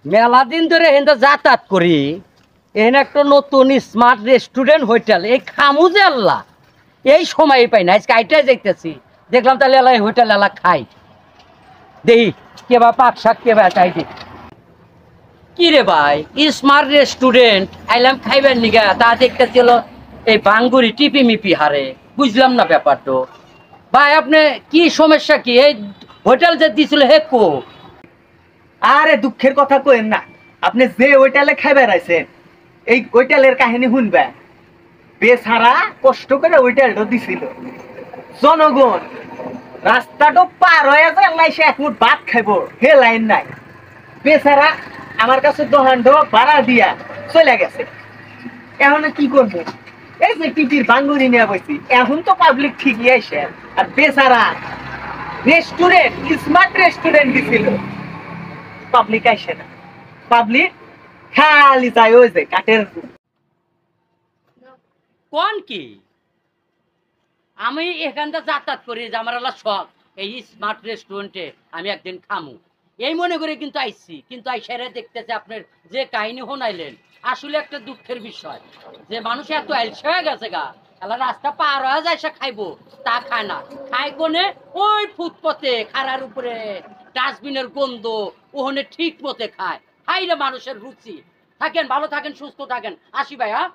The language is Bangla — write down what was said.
মেলা দিন ধরে এখানে যাতায়াত করি। এখানে একটা নতুন স্মার্ট রেস্টুরেন্ট হোটেল, এই খামু যে আল্লাহ, এই সময় পাই না। আজকে আইটাই যাইতেছি, দেখলাম তাহলে এলা এই হোটেল এলা খাই, দেখি কেবা পাক শাক কেবা চাই দি। কি রে ভাই, স্মার্ট রেস্টুরেন্ট আইলাম খাইবেন নিগা, তা দেখতেছিল এই বাঙ্গুরি টিপি মিপি হারে। বুঝলাম না ব্যাপারটা। ভাই আপনি কি সমস্যা কি? এই হোটেল যে দিছিল হে কো? আরে দুঃখের কথা কইেন না। আপনি যে হোটেলে খাইবার আইছেন, এই হোটেলের কাহিনী শুনবে। বেচারা কষ্ট করে হোটেলটা দিছিল, জনগণ রাস্তাটা পার হয়ে যায় লাইসে এক মুঠ ভাত খাইব, হে লাইন নাই। বেচারা আমার কাছে দোকান ভাড়া দিয়া চলে গেছে। এখন কি করবো? এই যে টিটির বাঙ্গুরি নিয়ে বসছি, এখন তো পাবলিক ঠিকই আসে। আর বেচারা রেস্টুরেন্ট, স্মার্ট রেস্টুরেন্ট দিছিল, পাবলিক আসে না। পাবলিক খালি যায় ওই যে কাঠের। কোন কি আমি এখানটা যাতায়াত করি যে আমার আল্লাহ শখ এই স্মার্ট রেস্টুরেন্টে আমি একদিন খামু, এই মনে করে কিন্তু আইসি। কিন্তু আইসারে দেখতেছে আপনার যে কাহিনী শোনাইলেন, আসলে একটা দুঃখের বিষয় যে মানুষ এত আলসে হয়ে গেছে গা। আল্লাহ রাস্তা পার হয়ে যায় সে খাইবো, তা খায় না। খায় কোনে? ওই ফুটপথে খাড়ার উপরে ডাস্টবিনের গন্ধ, ওখানে ঠিক মতে খায়। হাই রে মানুষের রুচি। থাকেন, ভালো থাকেন, সুস্থ থাকেন। আসি ভাই, হ্যাঁ।